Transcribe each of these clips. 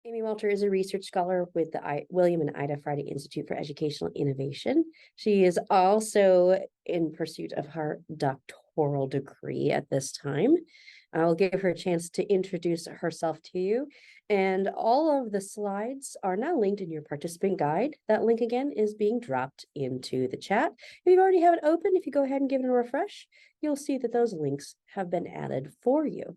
Amy Walter is a research scholar with the William and Ida Friday Institute for Educational Innovation. She is also in pursuit of her doctoral degree at this time. I'll give her a chance to introduce herself to you. And all of the slides are now linked in your participant guide. That link again is being dropped into the chat. If you already have it open, if you go ahead and give it a refresh, you'll see that those links have been added for you.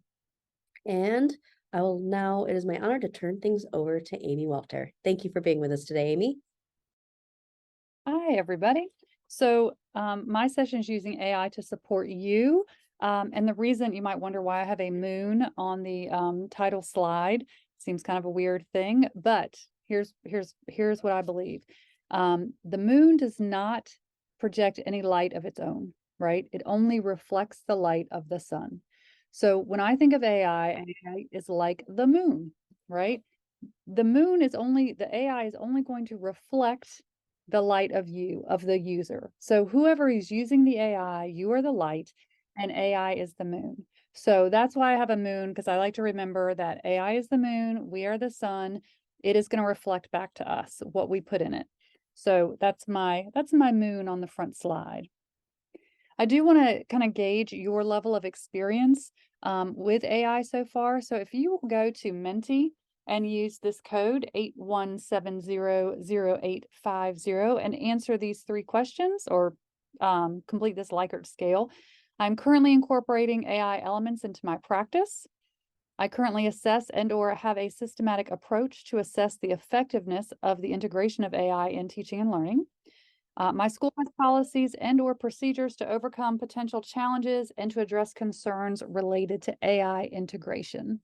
And it is my honor to turn things over to Amy Walter. Thank you for being with us today, Amy. Hi, everybody. So my session is using AI to support you. And the reason you might wonder why I have a moon on the title slide seems kind of a weird thing, but here's what I believe. The moon does not project any light of its own, right? It only reflects the light of the sun. So when I think of AI, AI is like the moon, right? The AI is only going to reflect the light of you, of the user. So whoever is using the AI, you are the light and AI is the moon. So that's why I have a moon, because I like to remember that AI is the moon, we are the sun. It is going to reflect back to us what we put in it. So that's my moon on the front slide. I do want to kind of gauge your level of experience with AI so far. So if you go to Menti and use this code 81700850 and answer these 3 questions or complete this Likert scale. I'm currently incorporating AI elements into my practice. I currently assess and/or have a systematic approach to assess the effectiveness of the integration of AI in teaching and learning. My school has policies and/or procedures to overcome potential challenges and to address concerns related to AI integration.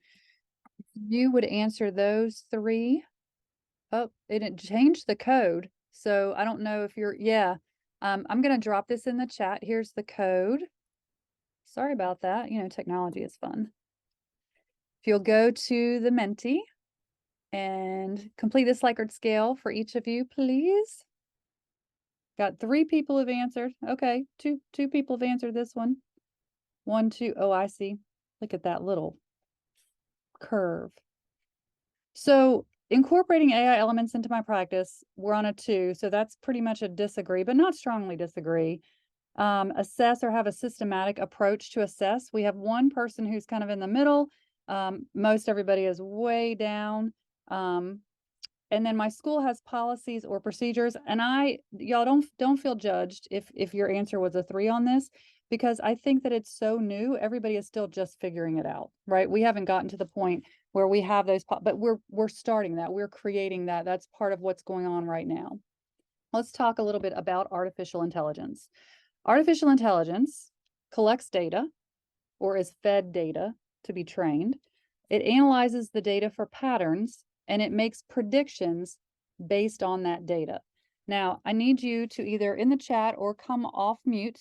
You would answer those 3. Oh, it didn't change the code. So I don't know if you're, I'm going to drop this in the chat. Here's the code. Sorry about that. You know, technology is fun. If you'll go to the Menti and complete this Likert scale for each of you, please. Got 3 people have answered. Okay, two people have answered this one. 1, 2. Oh, I see. Look at that little curve. So incorporating AI elements into my practice, we're on a 2. So that's pretty much a disagree, but not strongly disagree. Assess or have a systematic approach to assess. We have 1 person who's kind of in the middle. Most everybody is way down. And then my school has policies or procedures, and y'all don't feel judged if your answer was a 3 on this, because I think that it's so new. Everybody is still just figuring it out, right? We haven't gotten to the point where we have those, but we're starting that. We're creating that. That's part of what's going on right now. Let's talk a little bit about artificial intelligence. Artificial intelligence collects data or is fed data to be trained. It analyzes the data for patterns and it makes predictions based on that data. Now, I need you to either in the chat or come off mute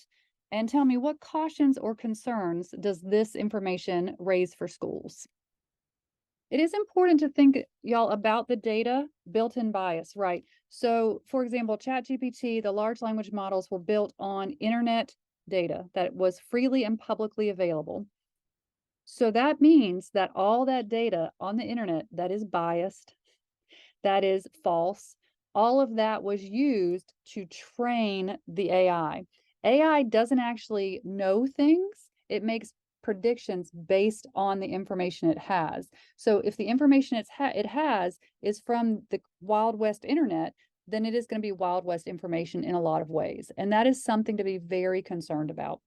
and tell me what cautions or concerns does this information raise for schools? It is important to think, y'all, about the data built-in bias, right? So, for example, ChatGPT, the large language models were built on internet data that was freely and publicly available. So that means that all that data on the internet that is biased, that is false, all of that was used to train the AI. AI doesn't actually know things. It makes predictions based on the information it has. So if the information it has is from the Wild West internet, then it is going to be Wild West information in a lot of ways. And that is something to be very concerned about.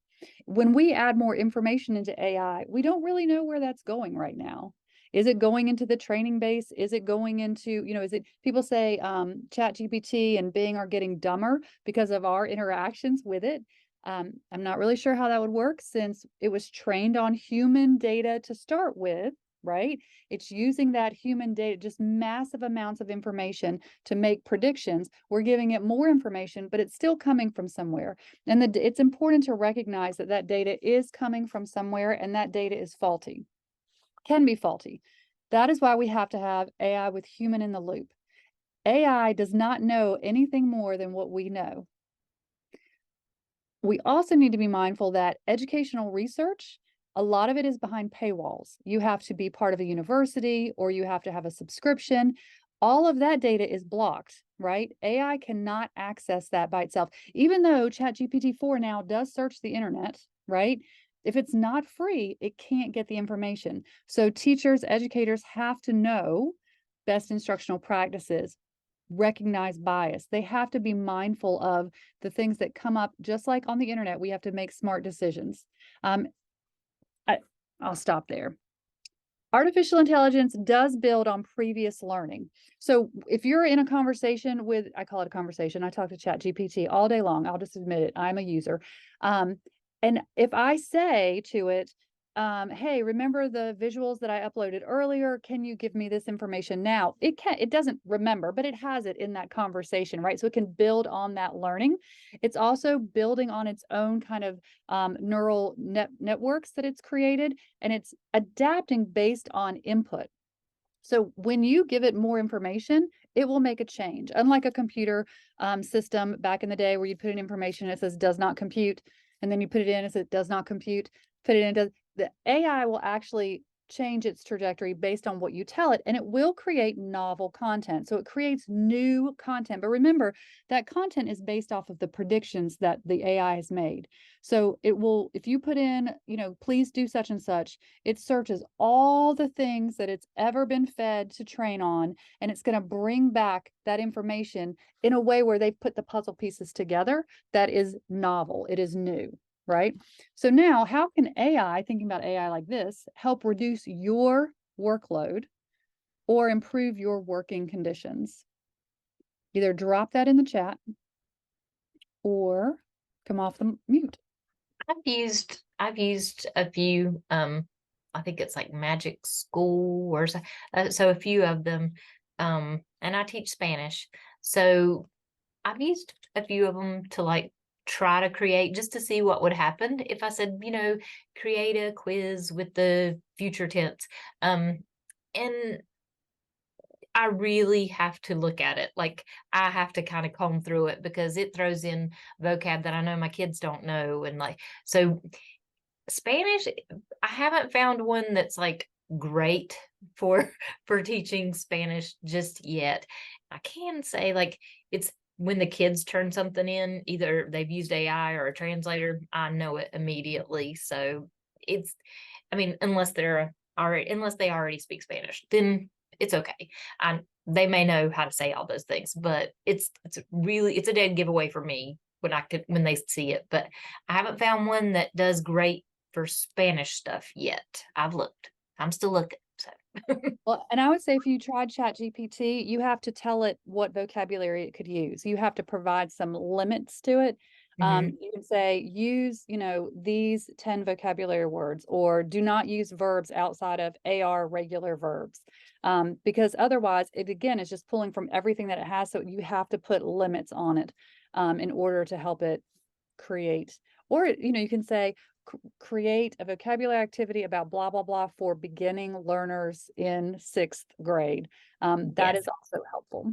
When we add more information into AI, we don't really know where that's going right now. Is it going into the training base? Is it going into, is it, people say ChatGPT and Bing are getting dumber because of our interactions with it. I'm not really sure how that would work since it was trained on human data to start with, right? It's using that human data, just massive amounts of information to make predictions. We're giving it more information, but it's still coming from somewhere. And it's important to recognize that that data is coming from somewhere and that data is faulty, can be faulty. That is why we have to have AI with human in the loop. AI does not know anything more than what we know. We also need to be mindful that educational research A lot of it is behind paywalls. You have to be part of a university or you have to have a subscription. All of that data is blocked, right? AI cannot access that by itself, even though ChatGPT 4 now does search the internet, right? If it's not free, it can't get the information. So teachers, educators have to know best instructional practices, recognize bias. They have to be mindful of the things that come up, just like on the internet, we have to make smart decisions. Um, I'll stop there. Artificial intelligence does build on previous learning. So if you're in a conversation with, I call it a conversation, I talk to ChatGPT all day long. I'll just admit it, I'm a user. And if I say to it, hey, remember the visuals that I uploaded earlier? Can you give me this information now? It doesn't remember, but it has it in that conversation, right? So it can build on that learning. It's also building on its own kind of neural networks that it's created, and it's adapting based on input. So when you give it more information, it will make a change. Unlike a computer system back in the day where you put in information and it says does not compute, and then you put it in, it says does not compute, put it in, the AI will actually change its trajectory based on what you tell it, and it will create novel content. So it creates new content. But remember, that content is based off of the predictions that the AI has made. So it will, if you put in, please do such and such, it searches all the things that it's ever been fed to train on, and it's going to bring back that information in a way where they've put the puzzle pieces together that is novel. It is new, right? So now, how can AI, thinking about AI like this, help reduce your workload or improve your working conditions? Either drop that in the chat or come off the mute. I've used a few, I think it's like Magic School or so a few of them, and I teach Spanish, so I've used a few of them to like try to create, just to see what would happen if I said, create a quiz with the future tense. And I really have to look at it. Like, I have to kind of comb through it because it throws in vocab that I know my kids don't know. And like, so Spanish, I haven't found one that's like great for for teaching Spanish just yet. I can say like it's when the kids turn something in, either they've used AI or a translator, I know it immediately. So it's, I mean, unless they already speak Spanish, then it's okay. They may know how to say all those things, but it's a dead giveaway for me when they see it. But I haven't found one that does great for Spanish stuff yet. I've looked. I'm still looking. So Well, and I would say if you tried ChatGPT, you have to tell it what vocabulary it could use. You have to provide some limits to it. You can say, use, these 10 vocabulary words, or do not use verbs outside of AR regular verbs. Because otherwise, it again is just pulling from everything that it has. So you have to put limits on it in order to help it create. Or, you can say, create a vocabulary activity about blah, blah, blah for beginning learners in 6th grade. That yes. is also helpful.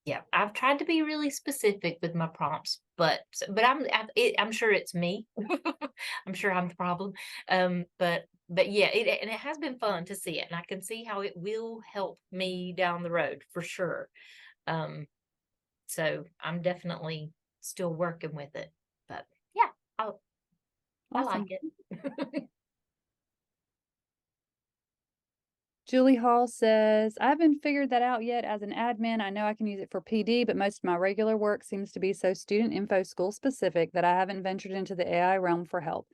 Yeah, I've tried to be really specific with my prompts, but I'm sure it's me. I'm sure I'm the problem. But yeah, and it has been fun to see it, and I can see how it will help me down the road for sure. So I'm definitely still working with it, but yeah, I Awesome. like it. Julie Hall says, I haven't figured that out yet as an admin. I know I can use it for PD, but most of my regular work seems to be so student info school specific that I haven't ventured into the AI realm for help.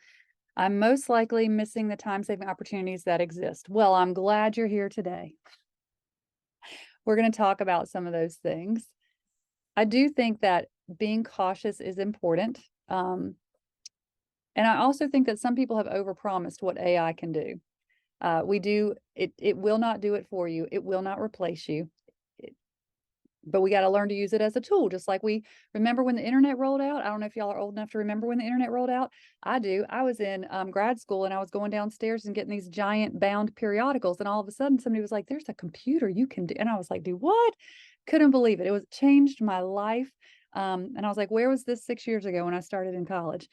I'm most likely missing the time-saving opportunities that exist. Well, I'm glad you're here today. We're going to talk about some of those things. I do think that being cautious is important. And I also think that some people have overpromised what AI can do. It will not do it for you. It will not replace you. But we got to learn to use it as a tool, just like we remember when the internet rolled out. I don't know if y'all are old enough to remember when the internet rolled out. I do. I was in grad school and I was going downstairs and getting these giant bound periodicals, and all of a sudden somebody was like, there's a computer you can do. And I was like, do what? Couldn't believe it. It was changed my life. And I was like, where was this 6 years ago when I started in college?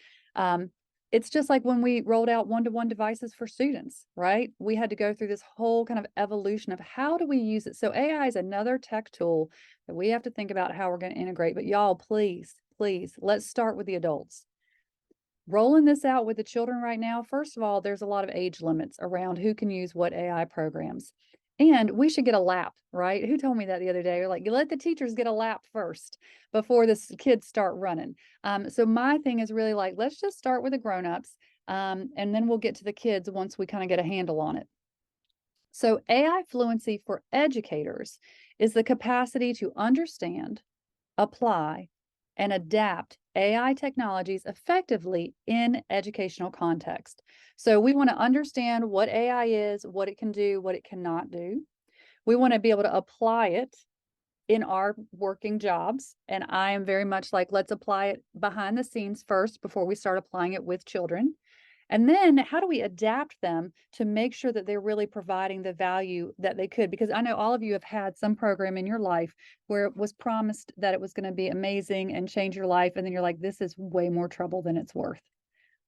it's just like when we rolled out one-to-one devices for students, right? We had to go through this whole kind of evolution of how do we use it. So AI is another tech tool that we have to think about how we're going to integrate. But y'all, please, please, let's start with the adults. Rolling this out with the children right now, first of all, there's a lot of age limits around who can use what AI programs. And we should get a lap, right? Who told me that the other day? Like, you let the teachers get a lap first before the kids start running. So my thing is really like, let's just start with the grown-ups, and then we'll get to the kids once we kind of get a handle on it. So AI fluency for educators is the capacity to understand, apply, and adapt AI technologies effectively in educational context. So we want to understand what AI is, what it can do, what it cannot do. We want to be able to apply it in our working jobs. And I am very much like, let's apply it behind the scenes first before we start applying it with children. And then how do we adapt them to make sure that they're really providing the value that they could? Because I know all of you have had some program in your life where it was promised that it was going to be amazing and change your life. And then you're like, this is way more trouble than it's worth,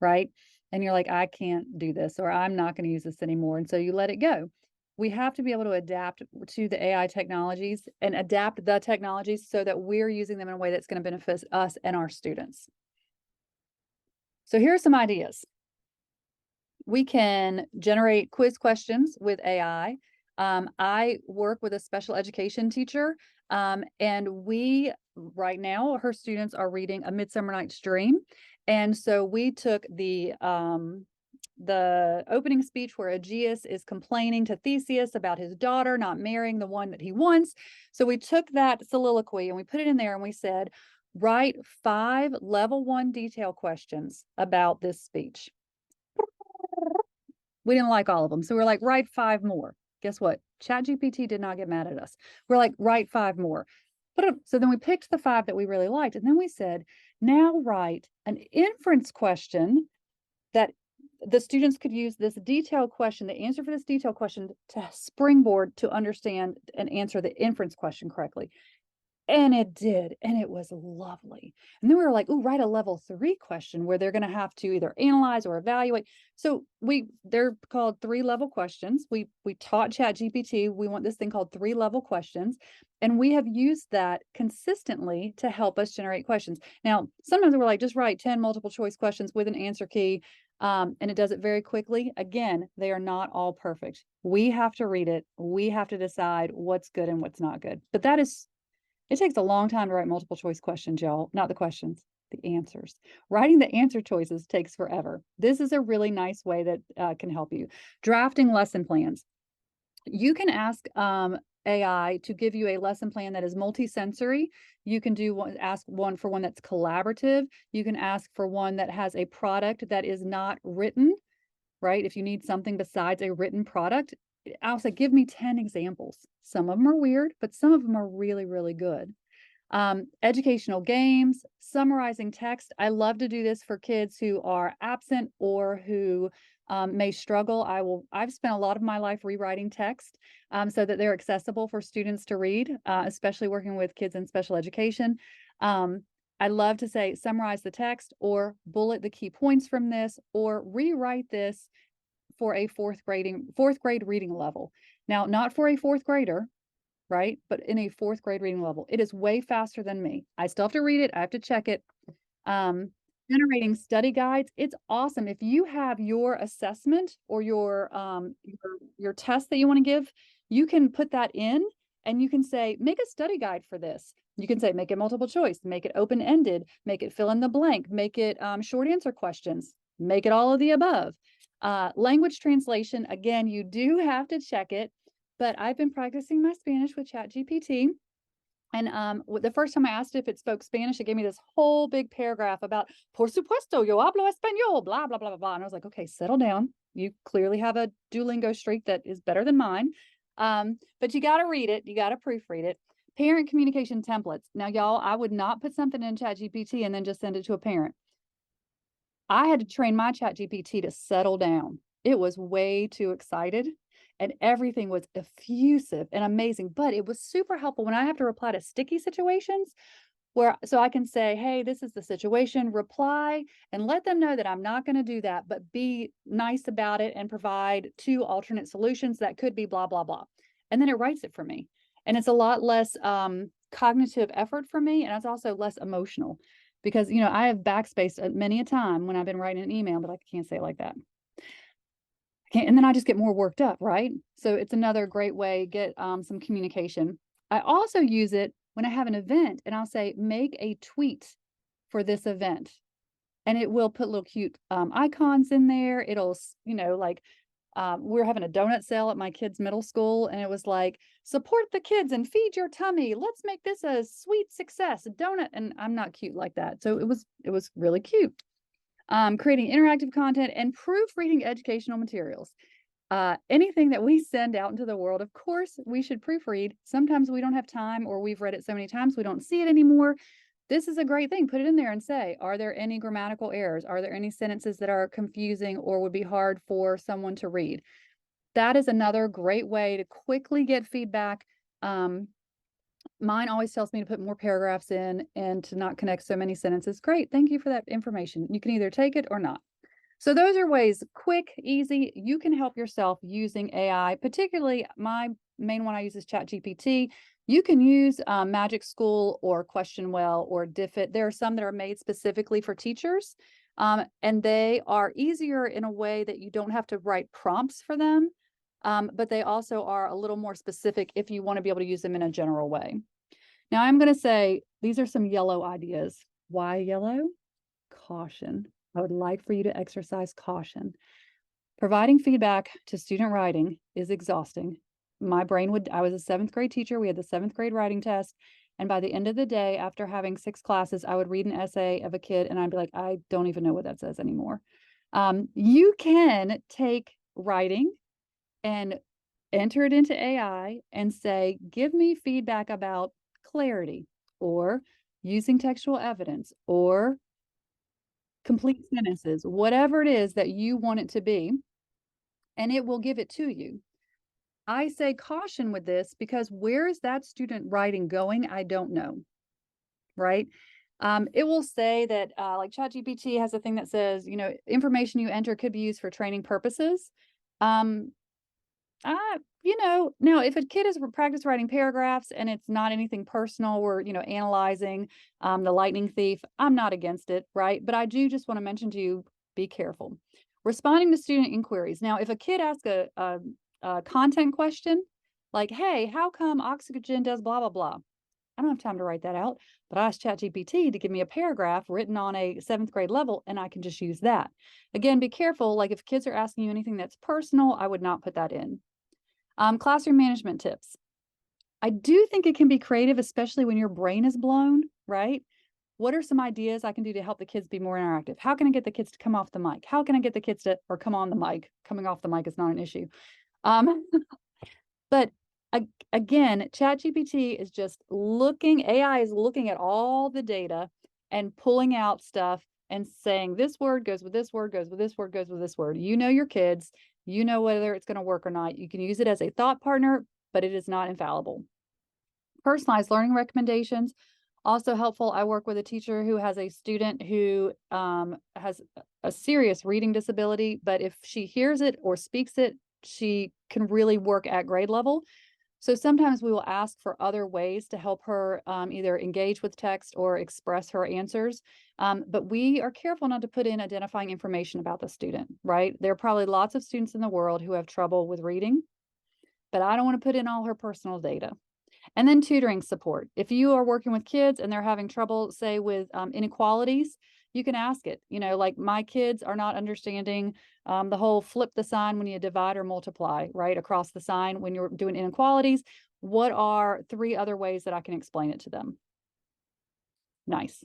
right? And you're like, I can't do this, or I'm not going to use this anymore. And so you let it go. We have to be able to adapt to the AI technologies and adapt the technologies so that we're using them in a way that's going to benefit us and our students. So here are some ideas. We can generate quiz questions with AI. I work with a special education teacher, and right now, her students are reading A Midsummer Night's Dream. And so we took the opening speech where Aegeus is complaining to Theseus about his daughter not marrying the one that he wants. So we took that soliloquy and we put it in there and we said, write 5 level 1 detail questions about this speech. We didn't like all of them. So we're like, write 5 more. Guess what? ChatGPT did not get mad at us. We're like, write 5 more. So then we picked the 5 that we really liked. And then we said, now write an inference question that the students could use this detailed question, the answer for this detailed question, to springboard to understand and answer the inference question correctly. And it did, and it was lovely. And then we were like, "Ooh, write a level 3 question where they're going to have to either analyze or evaluate." So they're called 3-level questions. We taught ChatGPT. We want this thing called 3-level questions, and we have used that consistently to help us generate questions. Now, sometimes we're like, just write 10 multiple choice questions with an answer key, and it does it very quickly. Again, they are not all perfect. We have to read it. We have to decide what's good and what's not good. But it takes a long time to write multiple choice questions, y'all. Not the questions, the answers. Writing the answer choices takes forever. This is a really nice way that can help you. Drafting lesson plans. You can ask AI to give you a lesson plan that is multi-sensory. You can ask one for one that's collaborative. You can ask for one that has a product that is not written, right? If you need something besides a written product, I'll say, give me 10 examples. Some of them are weird, but some of them are really, really good. Educational games, summarizing text. I love to do this for kids who are absent or who may struggle. I've spent a lot of my life rewriting text so that they're accessible for students to read, especially working with kids in special education. I love to say, summarize the text or bullet the key points from this or rewrite this for a 4th grade reading level. Now, not for a 4th grader, right? But in a 4th grade reading level, it is way faster than me. I still have to read it. I have to check it. Generating study guides. It's awesome. If you have your assessment or your test that you want to give, you can put that in and you can say, make a study guide for this. You can say, make it multiple choice, make it open-ended, make it fill in the blank, make it short answer questions, make it all of the above. Language translation, again, you do have to check it, but I've been practicing my Spanish with ChatGPT. And the first time I asked if it spoke Spanish, it gave me this whole big paragraph about, por supuesto, yo hablo español, blah, blah, blah, blah, blah. And I was like, okay, settle down. You clearly have a Duolingo streak that is better than mine. But you got to read it. You got to proofread it. Parent communication templates. Now, y'all, I would not put something in ChatGPT and then just send it to a parent. I had to train my ChatGPT to settle down. It was way too excited and everything was effusive and amazing, but it was super helpful when I have to reply to sticky situations. so I can say, hey, this is the situation, reply, and let them know that I'm not going to do that, but be nice about it and provide 2 alternate solutions that could be blah, blah, blah. And then it writes it for me. And it's a lot less cognitive effort for me. And it's also less emotional because, I have backspaced many a time when I've been writing an email, but I can't say it like that. And then I just get more worked up, right? So it's another great way to get some communication. I also use it when I have an event and I'll say, make a tweet for this event. And it will put little cute icons in there. It'll, like we're having a donut sale at my kids' middle school. And it was like, support the kids and feed your tummy. Let's make this a sweet success, a donut. And I'm not cute like that. So it was really cute. Creating interactive content and proofreading educational materials. Anything that we send out into the world, of course, we should proofread. Sometimes we don't have time or we've read it so many times we don't see it anymore. This is a great thing. Put it in there and say, are there any grammatical errors? Are there any sentences that are confusing or would be hard for someone to read? That is another great way to quickly get feedback. Mine always tells me to put more paragraphs in and to not connect so many sentences. Great. Thank you for that information. You can either take it or not. So those are ways, quick, easy. You can help yourself using AI, particularly my main one I use is ChatGPT. You can use Magic School or QuestionWell or Diffit. There are some that are made specifically for teachers, and they are easier in a way that you don't have to write prompts for them, but they also are a little more specific if you want to be able to use them in a general way. Now I'm going to say these are some yellow ideas. Why yellow? Caution. I would like for you to exercise caution. Providing feedback to student writing is exhausting. I was a 7th grade teacher. We had the 7th grade writing test. And by the end of the day, after having 6 classes, I would read an essay of a kid and I'd be like, I don't even know what that says anymore. You can take writing and enter it into AI and say, give me feedback about clarity or using textual evidence or complete sentences, whatever it is that you want it to be, and it will give it to you. I say caution with this because where is that student writing going? I don't know, right? It will say that like ChatGPT has a thing that says, information you enter could be used for training purposes. Now if a kid is practice writing paragraphs and it's not anything personal, we're, analyzing the lightning thief, I'm not against it, right? But I do just want to mention to you, be careful. Responding to student inquiries. Now, if a kid asks a content question, like, hey, how come oxygen does blah, blah, blah? I don't have time to write that out, but I asked ChatGPT to give me a paragraph written on a 7th grade level, and I can just use that. Again, be careful. Like if kids are asking you anything that's personal, I would not put that in. Classroom management tips. I do think it can be creative, especially when your brain is blown, right? What are some ideas I can do to help the kids be more interactive? How can I get the kids to come off the mic? How can I get the kids to, or come on the mic? Coming off the mic is not an issue. But again, ChatGPT is just AI is looking at all the data and pulling out stuff and saying, this word goes with this word, goes with this word, goes with this word. You know your kids, you know whether it's going to work or not. You can use it as a thought partner, but it is not infallible. Personalized learning recommendations, also helpful. I work with a teacher who has a student who has a serious reading disability, but if she hears it or speaks it, she can really work at grade level. So sometimes we will ask for other ways to help her either engage with text or express her answers. But we are careful not to put in identifying information about the student, right? There are probably lots of students in the world who have trouble with reading, but I don't want to put in all her personal data. And then tutoring support. If you are working with kids and they're having trouble, say with inequalities, you can ask it, like my kids are not understanding the whole flip the sign when you divide or multiply, right, across the sign when you're doing inequalities. What are 3 other ways that I can explain it to them? Nice.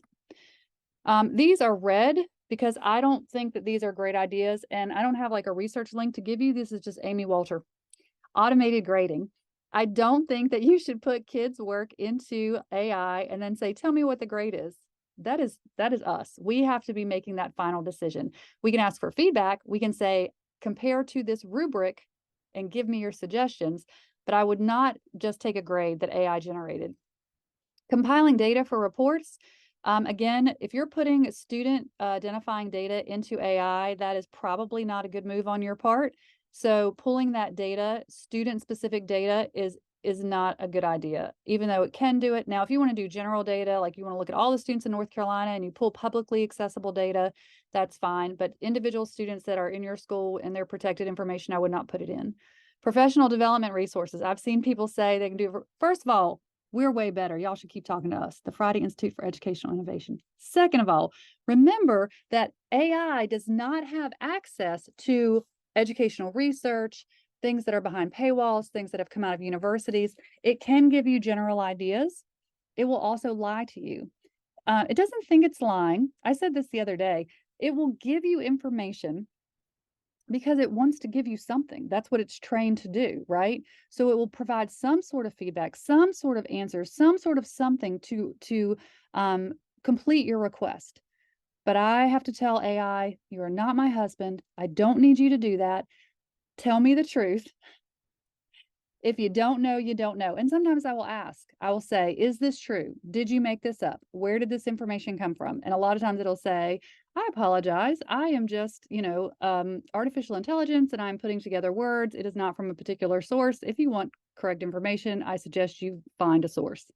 These are red because I don't think that these are great ideas, and I don't have like a research link to give you. This is just Amy Walter. Automated grading. I don't think that you should put kids' work into AI and then say, tell me what the grade is. That is us. We have to be making that final decision. We can ask for feedback. We can say, compare to this rubric and give me your suggestions, but I would not just take a grade that AI generated. Compiling data for reports. Again, if you're putting student identifying data into AI, that is probably not a good move on your part. So pulling that data, student specific data is not a good idea, even though it can do it. Now, if you want to do general data, like you want to look at all the students in North Carolina and you pull publicly accessible data, that's fine. But individual students that are in your school and their protected information, I would not put it in. Professional development resources. I've seen people say they can do, first of all, we're way better. Y'all should keep talking to us, the Friday Institute for Educational Innovation. Second of all, remember that AI does not have access to educational research, things that are behind paywalls, things that have come out of universities. It can give you general ideas. It will also lie to you. It doesn't think it's lying. I said this the other day. It will give you information because it wants to give you something. That's what it's trained to do, right? So it will provide some sort of feedback, some sort of answer, some sort of something to complete your request. But I have to tell AI, you are not my husband. I don't need you to do that. Tell me the truth. If you don't know, you don't know. And sometimes I will ask, I will say, is this true? Did you make this up? Where did this information come from? And a lot of times it'll say, I apologize. I am just, artificial intelligence and I'm putting together words. It is not from a particular source. If you want correct information, I suggest you find a source.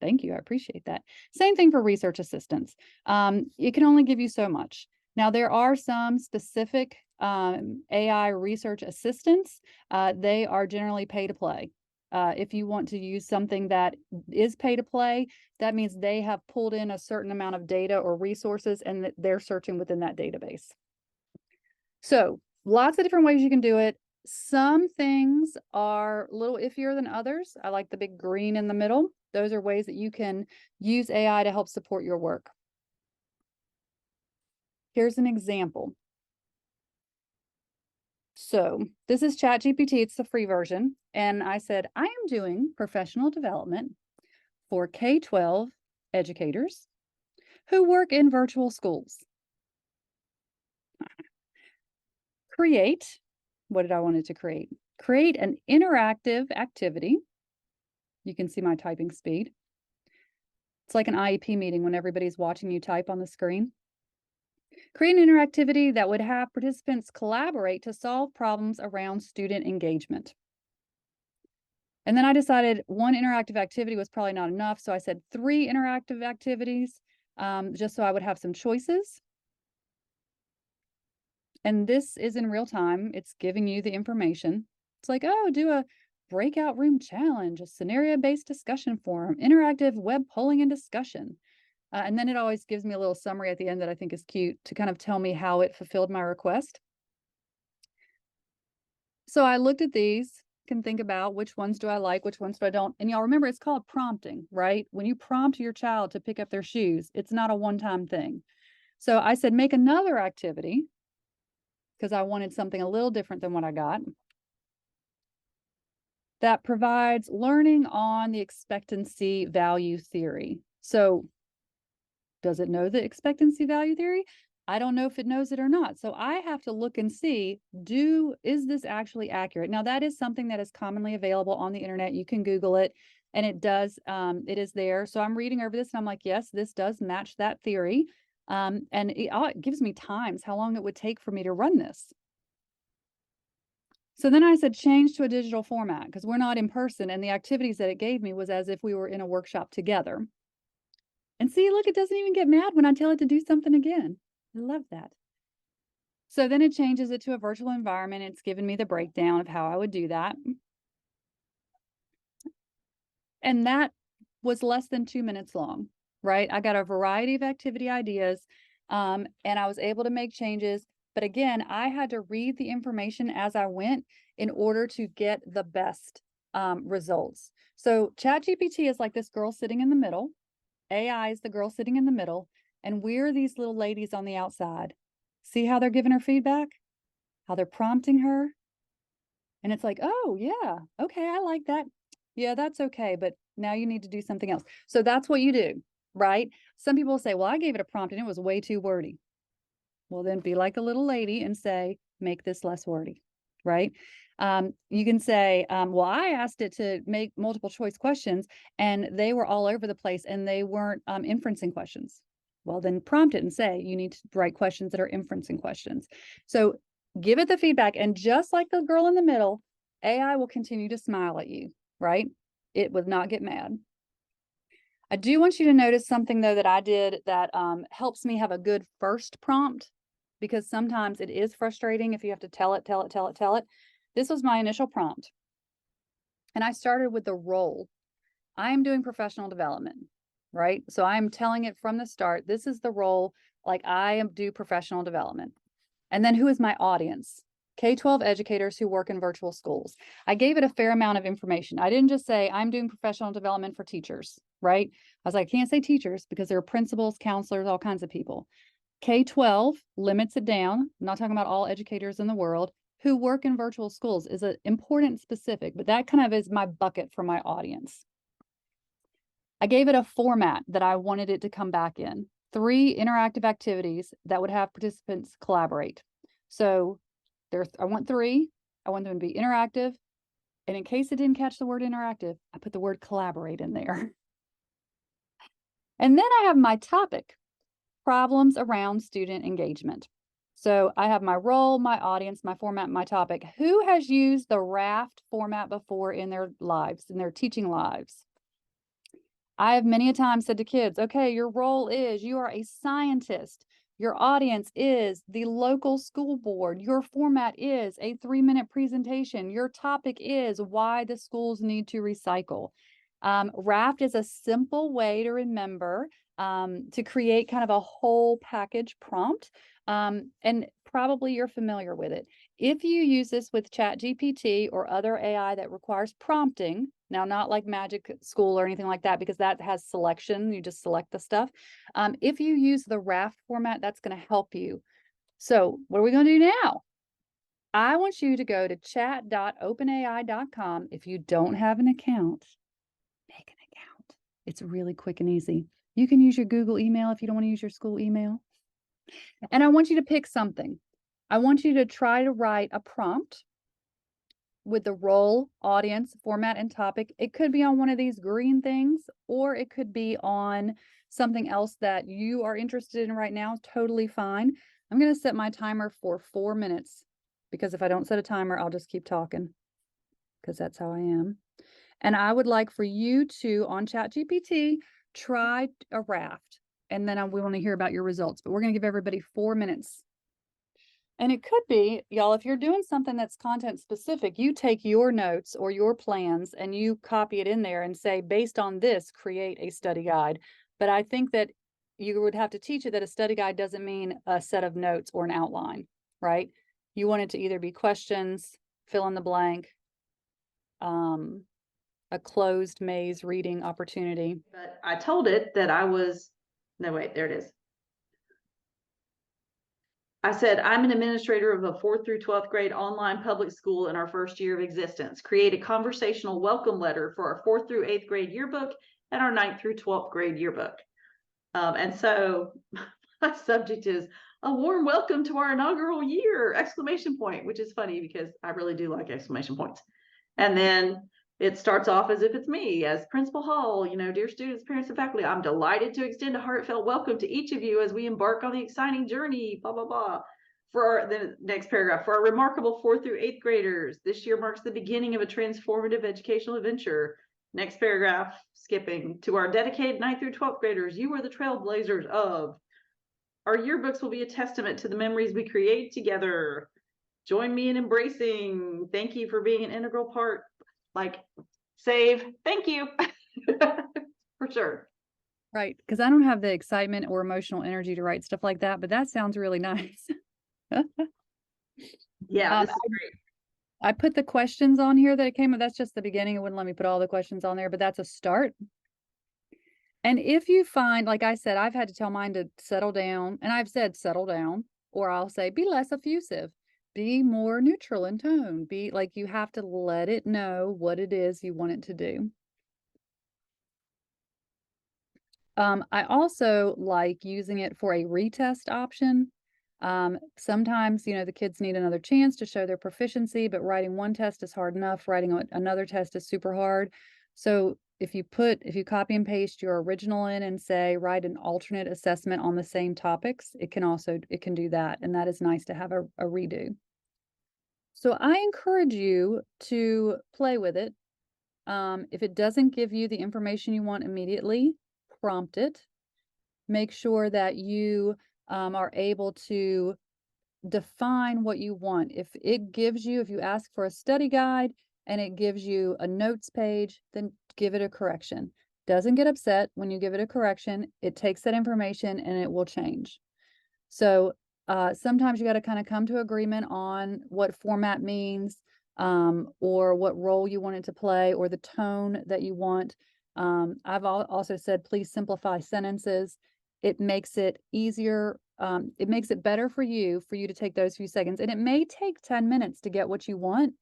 Thank you. I appreciate that. Same thing for research assistants. It can only give you so much. Now, there are some specific AI research assistants. They are generally pay to play. If you want to use something that is pay to play, that means they have pulled in a certain amount of data or resources and that they're searching within that database. So lots of different ways you can do it. Some things are a little iffier than others. I like the big green in the middle. Those are ways that you can use AI to help support your work. Here's an example. So this is ChatGPT. It's the free version. And I said, I am doing professional development for K-12 educators who work in virtual schools. Create, what did I want it to create? Create an interactive activity. You can see my typing speed. It's like an IEP meeting when everybody's watching you type on the screen. Create an interactivity that would have participants collaborate to solve problems around student engagement. And then I decided one interactive activity was probably not enough. So I said 3 interactive activities, just so I would have some choices. And this is in real time. It's giving you the information. It's like, oh, do a breakout room challenge, a scenario-based discussion forum, interactive web polling and discussion. And then it always gives me a little summary at the end that I think is cute to kind of tell me how it fulfilled my request. So I looked at these, can think about which ones do I like, which ones do I don't. And y'all remember, it's called prompting, right? When you prompt your child to pick up their shoes, it's not a one-time thing. So I said, make another activity because I wanted something a little different than what I got that provides learning on the expectancy value theory. So does it know the expectancy value theory? I don't know if it knows it or not. So I have to look and see, is this actually accurate? Now that is something that is commonly available on the internet. You can Google it and it does, it is there. So I'm reading over this and I'm like, yes, this does match that theory. And it gives me times how long it would take for me to run this. So then I said, change to a digital format because we're not in person. And the activities that it gave me was as if we were in a workshop together. And see, look, it doesn't even get mad when I tell it to do something again. I love that. So then it changes it to a virtual environment. It's given me the breakdown of how I would do that. And that was less than 2 minutes long, right? I got a variety of activity ideas and I was able to make changes. But again, I had to read the information as I went in order to get the best results. So ChatGPT is like this girl sitting in the middle. AI is the girl sitting in the middle, and we're these little ladies on the outside. See how they're giving her feedback? How they're prompting her? And it's like, oh, yeah, okay, I like that. Yeah, that's okay, but now you need to do something else. So that's what you do, right? Some people say, well, I gave it a prompt and it was way too wordy. Well, then be like a little lady and say, make this less wordy. right? You can say, well, I asked it to make multiple choice questions and they were all over the place and they weren't inferencing questions. Well, then prompt it and say, you need to write questions that are inferencing questions. So give it the feedback. And just like the girl in the middle, AI will continue to smile at you, right? It would not get mad. I do want you to notice something though that I did that helps me have a good first prompt, because sometimes it is frustrating if you have to tell it. This was my initial prompt. And I started with the role. I am doing professional development, right? So I'm telling it from the start, this is the role, like I do professional development. And then who is my audience? K-12 educators who work in virtual schools. I gave it a fair amount of information. I didn't just say I'm doing professional development for teachers, right? I was like, I can't say teachers because there are principals, counselors, all kinds of people. K-12 limits it down. I'm not talking about all educators in the world who work in virtual schools is an important specific, but that kind of is my bucket for my audience. I gave it a format that I wanted it to come back in. 3 interactive activities that would have participants collaborate. So I want 3. I want them to be interactive. And in case it didn't catch the word interactive, I put the word collaborate in there. And then I have my topic, problems around student engagement. So I have my role, my audience, my format, my topic. Who has used the raft format before in their lives, in their teaching lives? I have many a time said to kids, okay, your role is you are a scientist. Your audience is the local school board. Your format is a 3-minute presentation. Your topic is why the schools need to recycle. RAFT is a simple way to remember to create kind of a whole package prompt. And probably you're familiar with it. If you use this with ChatGPT or other AI that requires prompting, now not like Magic School or anything like that, because that has selection, you just select the stuff. If you use the RAFT format, that's going to help you. So what are we going to do now? I want you to go to chat.openai.com. If you don't have an account, make an account. It's really quick and easy. You can use your Google email if you don't want to use your school email. And I want you to pick something. I want you to try to write a prompt with the role, audience, format, and topic. It could be on one of these green things, or it could be on something else that you are interested in right now. Totally fine. I'm going to set my timer for 4 minutes, because if I don't set a timer, I'll just keep talking, because that's how I am. And I would like for you to, on ChatGPT, try a raft. And then we want to hear about your results, but we're going to give everybody 4 minutes. And it could be, y'all, if you're doing something that's content specific, you take your notes or your plans and you copy it in there and say, based on this, create a study guide. But I think that you would have to teach it that a study guide doesn't mean a set of notes or an outline, right? You want it to either be questions, fill in the blank, a closed maze reading opportunity. But I told it that no, wait, there it is. I said, I'm an administrator of a 4th through 12th grade online public school in our first year of existence. Create a conversational welcome letter for our 4th through 8th grade yearbook and our 9th through 12th grade yearbook. And so my subject is a warm welcome to our inaugural year, ! Which is funny because I really do like exclamation points. And then it starts off as if it's me as Principal Hall, dear students, parents, and faculty, I'm delighted to extend a heartfelt welcome to each of you as we embark on the exciting journey, blah, blah, blah. For the next paragraph, for our remarkable 4th through 8th graders, this year marks the beginning of a transformative educational adventure. Next paragraph, skipping, to our dedicated 9th through 12th graders, you are the trailblazers of. Our yearbooks will be a testament to the memories we create together. Join me in embracing. Thank you for being an integral part. Like, save, thank you. For sure. Right, because I don't have the excitement or emotional energy to write stuff like that, but that sounds really nice. Yeah, this is great. I put the questions on here that it came with. That's just the beginning. It wouldn't let me put all the questions on there, but that's a start. And if you find, like I said, I've had to tell mine to settle down, and I've said settle down, or I'll say be less effusive, be more neutral in tone, be like, you have to let it know what it is you want it to do. I also like using it for a retest option. Sometimes, the kids need another chance to show their proficiency, but writing one test is hard enough. Writing another test is super hard. So if you copy and paste your original in and say, write an alternate assessment on the same topics, it can do that. And that is nice to have a redo. So I encourage you to play with it. If it doesn't give you the information you want immediately, prompt it. Make sure that you are able to define what you want. If you ask for a study guide and it gives you a notes page, then give it a correction. Doesn't get upset when you give it a correction. It takes that information and it will change. So sometimes you got to kind of come to agreement on what format means, or what role you want it to play, or the tone that you want. I've also said, please simplify sentences. It makes it easier. It makes it better for you to take those few seconds. And it may take 10 minutes to get what you want,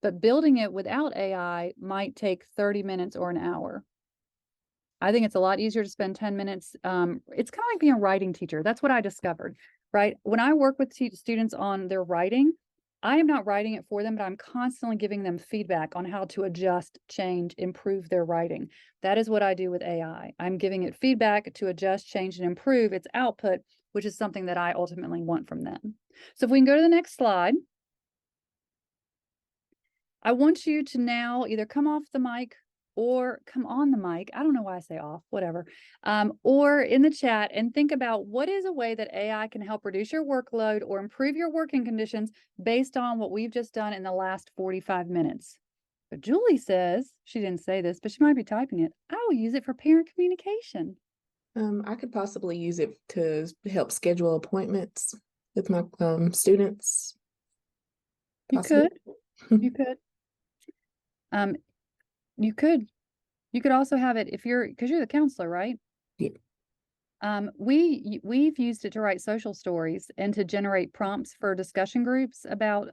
but building it without AI might take 30 minutes or an hour. I think it's a lot easier to spend 10 minutes. It's kind of like being a writing teacher. That's what I discovered, right? When I work with students on their writing, I am not writing it for them, but I'm constantly giving them feedback on how to adjust, change, improve their writing. That is what I do with AI. I'm giving it feedback to adjust, change, and improve its output, which is something that I ultimately want from them. So if we can go to the next slide. I want you to now either come off the mic or come on the mic. I don't know why I say off, whatever. Or in the chat, and think about what is a way that AI can help reduce your workload or improve your working conditions based on what we've just done in the last 45 minutes. But Julie says, she didn't say this, but she might be typing it, I will use it for parent communication. I could possibly use it to help schedule appointments with my students. You could. You could. You could also have it because you're the counselor, right? Yeah. We've used it to write social stories and to generate prompts for discussion groups about,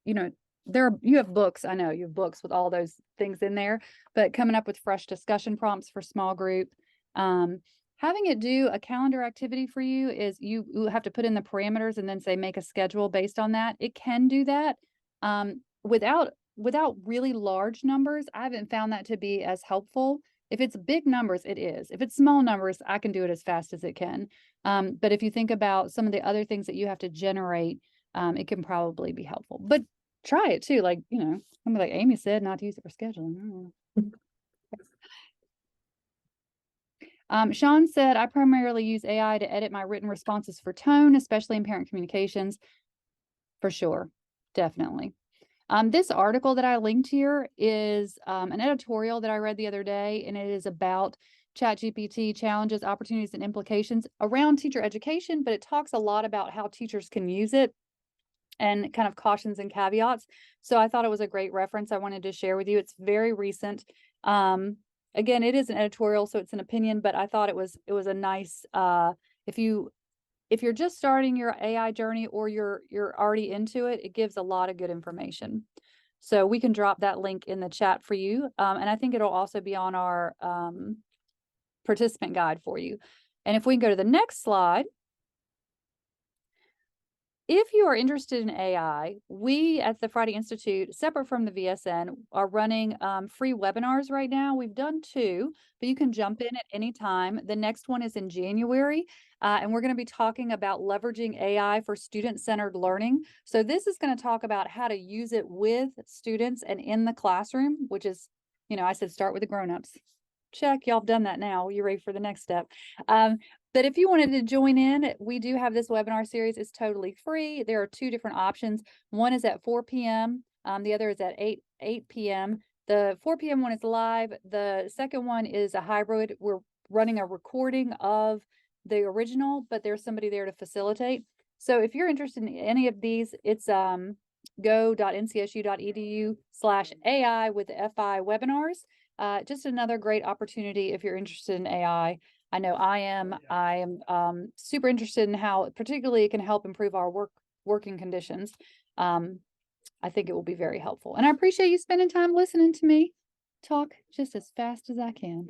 you have books. I know you have books with all those things in there, but coming up with fresh discussion prompts for small group. Having it do a calendar activity for you is you have to put in the parameters and then say, make a schedule based on that. It can do that. Without really large numbers, I haven't found that to be as helpful. If it's big numbers, it is. If it's small numbers, I can do it as fast as it can. But if you think about some of the other things that you have to generate, it can probably be helpful. But try it too. Like, something like Amy said, not to use it for scheduling. Sean said, I primarily use AI to edit my written responses for tone, especially in parent communications. For sure. Definitely. This article that I linked here is an editorial that I read the other day, and it is about ChatGPT challenges, opportunities, and implications around teacher education, but it talks a lot about how teachers can use it and kind of cautions and caveats. So I thought it was a great reference I wanted to share with you. It's very recent. Again, it is an editorial, so it's an opinion, but I thought it was a nice, if you're just starting your AI journey or you're already into it, it gives a lot of good information. So we can drop that link in the chat for you. And I think it'll also be on our participant guide for you. And if we can go to the next slide. If you are interested in AI, we at the Friday Institute, separate from the VSN, are running free webinars right now. We've done 2, but you can jump in at any time. The next one is in January, and we're going to be talking about leveraging AI for student-centered learning. So this is going to talk about how to use it with students and in the classroom, which is, I said start with the grown-ups. Check, y'all have done that now. You're ready for the next step. But if you wanted to join in, we do have this webinar series. It's totally free. There are 2 different options. One is at 4 p.m. The other is at 8 p.m. The 4 p.m. one is live. The second one is a hybrid. We're running a recording of the original, but there's somebody there to facilitate. So if you're interested in any of these, it's go.ncsu.edu/AI with FI webinars. Just another great opportunity if you're interested in AI. I know I am super interested in how particularly it can help improve our working conditions. I think it will be very helpful. And I appreciate you spending time listening to me talk just as fast as I can.